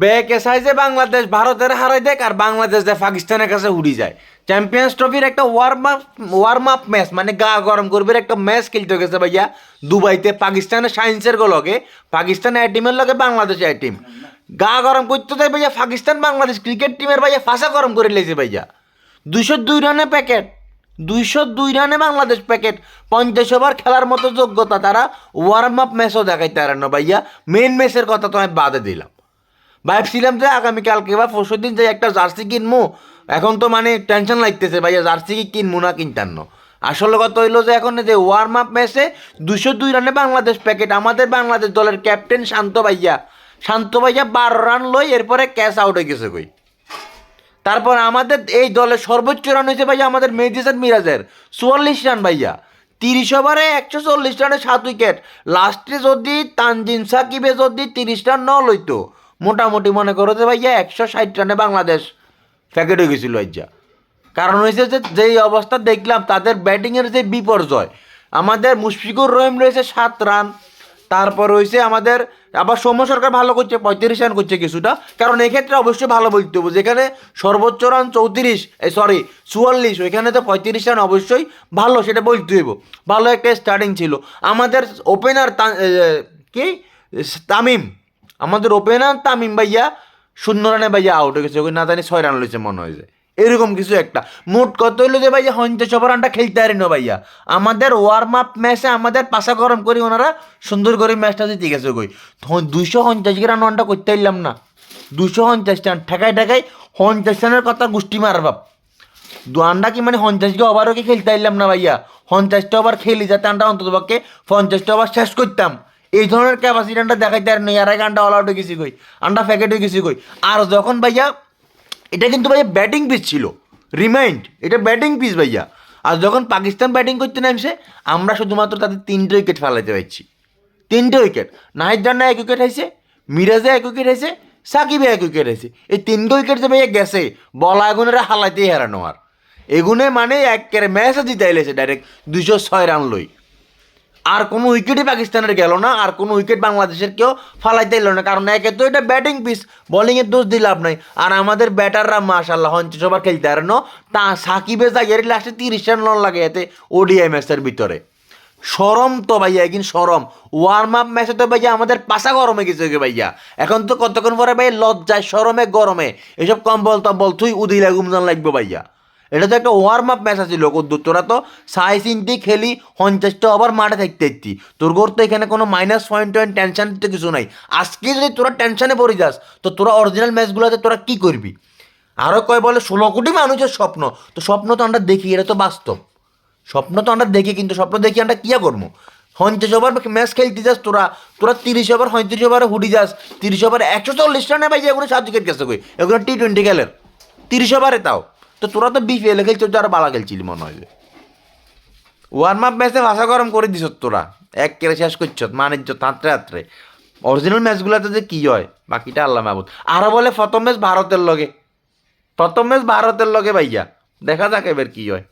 ব্যাকে চাই যে বাংলাদেশ ভারতের হারাই দেখ আর বাংলাদেশ যে পাকিস্তানের কাছে উড়ি যায়। চ্যাম্পিয়ন্স ট্রফির একটা ওয়ার্ম আপ ম্যাচ মানে গা গরম করবে একটা ম্যাচ খেলতে গেছে ভাইয়া দুবাইতে পাকিস্তানের সায়েন্সের লগে, পাকিস্তান এ টিমের লগে বাংলাদেশ এ টিম গা গরম করতে দেয় ভাইয়া। পাকিস্তান বাংলাদেশ ক্রিকেট টিমের ভাইয়া ফাঁসা গরম করে লেছে ভাইয়া। 202 রানে প্যাকেট, 202 রানে বাংলাদেশ প্যাকেট, 50 ওভার খেলার মতো যোগ্যতা তারা ওয়ার্ম আপ ম্যাচও দেখাইতে পারে না ভাইয়া। মেন ম্যাচের কথা তো আমি বাদে দিলাম। ভাবছিলাম যে আগামীকালকে বা পরশু দিন যে একটা জার্সি কিনবো, এখন তো মানে টেনশন লাগতেছে ভাইয়া জার্সি কি কিনবো না কিনতান্ন। আসলে কথা হইলো যে এখন যে ওয়ার্ম আপ ম্যাচে 202 রানে বাংলাদেশ প্যাকেট, আমাদের বাংলাদেশ দলের ক্যাপ্টেন শান্ত ভাইয়া 12 রান লই এরপরে ক্যাচ আউট হয়ে গেছে কই। তারপর আমাদের এই দলের সর্বোচ্চ রান হয়েছে ভাইয়া আমাদের মেহেদী হাসান মিরাজের 44 রান ভাইয়া। 30 ওভারে 140 রানে 7 উইকেট। লাস্টে যদি তানজিম সাকিবে যদি 30 রান ন লইতো মোটামুটি মনে করো যে ভাইয়া 160 রানে বাংলাদেশ প্যাকেট হয়ে গেছিল আজ্জা। কারণ হয়েছে যে যেই অবস্থা দেখলাম তাদের ব্যাটিংয়ের যে বিপর্যয়, আমাদের মুশফিকুর রহিম রয়েছে 7 রান, তারপর হয়েছে আমাদের আবার সৌম্য সরকার ভালো করছে 35 রান করছে কিছুটা। কারণ এক্ষেত্রে অবশ্যই ভালো বলতে হবে, যেখানে সর্বোচ্চ রান 44 ওইখানে তো 35 রান অবশ্যই ভালো, সেটা বলতে হইব। ভালো একটা স্টার্টিং ছিল আমাদের ওপেনার কি তামিম, আমাদের ওপেনার তামিম ভাইয়া 0 রানে ভাইয়া আউট হয়ে গেছে, ওই না জানি 6 রান লইছে মনে হয়েছে এরকম কিছু একটা। মোট কত হইলো যে ভাইয়া 50 ওভার রানটা খেলতে পারি না ভাইয়া। আমাদের ওয়ার্ম আপ ম্যাচে আমাদের পাশা গরম করি ওনারা সুন্দর করে ম্যাচটা জিতে গেছে কই। 250 রান ওয়ানটা করতে পারলাম না, 250 রান ঠেকাই ঠেকাই 50 রানের কথা গোষ্ঠী মার বাপ। আন্ডা কি মানে 50টা ওভারও কি খেলতে পারলাম না ভাইয়া। 50টা ওভার খেলি যাতে আন্ডা অন্তত পক্ষে 50টা ওভার শেষ করতাম, এই ধরনের ক্যাপাসিটি আন্ডা দেখাইতে আর নেই। আর এক আন্ডা অল আউট হয়ে গেছি কই, আন্ডা প্যাকেট হয়ে গেছি কই। আর যখন ভাইয়া এটা কিন্তু ভাইয়া ব্যাটিং পিচ ছিল, রিমাইন্ড এটা ব্যাটিং পিচ ভাইয়া। আর যখন পাকিস্তান ব্যাটিং করতে নামছে আমরা শুধুমাত্র তাদের 3টে উইকেট ফেলাইতে পারছি, 3টে উইকেট। নাহিদ রানা 1 উইকেট হয়েছে, মিরাজে 1 উইকেট হয়েছে, সাকিবে 1 উইকেট হয়েছে। এই 3টে উইকেট যে ভাইয়া গেছে বলা এগুনেরা হালাইতেই হারানো। আর এগুনে মানে একের ম্যাচে জিতাই লেছে ডাইরেক্ট 206 রান লই। আর কোনো উইকেটই পাকিস্তানের গেল না, আর কোনো উইকেট বাংলাদেশের কেউ ফালাইতে এলো না। কারণ একে তো এটা ব্যাটিং পিচ, বোলিংয়ের দোষ দিয়ে লাভ নাই। আর আমাদের ব্যাটাররা মাশাল্লাহ 50 ওভার খেলতে পারে না, তা সাকিবে জাগিয়ে লাস্টে 30 রান লন লাগে এতে ওডিআই ম্যাচের ভিতরে। সরম তো ভাইয়া একদিন সরম। ওয়ার্ম আপ ম্যাচে তো ভাইয়া আমাদের পাশা গরমে গেছে ভাইয়া। এখন তো কতক্ষণ পরে ভাই লজ্জায় সরমে গরমে এসব কম্বল টম্বল তুই উদিলা ঘুমজান লাগবে ভাইয়া। এটা তো একটা ওয়ার্ম আপ ম্যাচ আছে কদ্দুর, তোরা তো সাই চিনতে খেলি 50টা ওভার মাঠে থাকতে ইতি তোর ঘর তো এখানে কোনো মাইনাস পয়েন্ট টেনশন তো কিছু নাই। আজকে যদি তোরা টেনশনে পড়ে যাস তো তোরা অরিজিনাল ম্যাচগুলোতে তোরা কী করবি। আরও কয় বলে 16 কোটি মানুষের স্বপ্ন, তো স্বপ্ন তো আমরা দেখি, এটা তো বাস্তব। স্বপ্ন তো আমরা দেখি, কিন্তু স্বপ্ন দেখি আমরা কিয়া করবো। 50 ওভার ম্যাচ খেলতে যাস তোরা, তোরা 30 ওভার 35 ওভারে হুডি যাস, 30 ওভারে 140 রানে ভাই এগুলো 7 উইকেট গেছে কই, এগুলো T20 খেলের 30 ওভারে তাও। তো তোরা তো বিপিএল খেলছিস, যারা বালা খেলছিলি মনে হয় যে ওয়ার্ম আপ ম্যাচে ভাষা গরম করে দিস তোরা, এক কেড়ে শেষ করছ মানিজ্য তাঁতরে আত্রে। অরিজিনাল ম্যাচগুলোতে যে কী হয় বাকিটা আল্লাহ মাহবুদ। আরও বলে প্রথম ম্যাচ ভারতের লগে, প্রথম ম্যাচ ভারতের লগে ভাইয়া, দেখা যাক এবার কী হয়।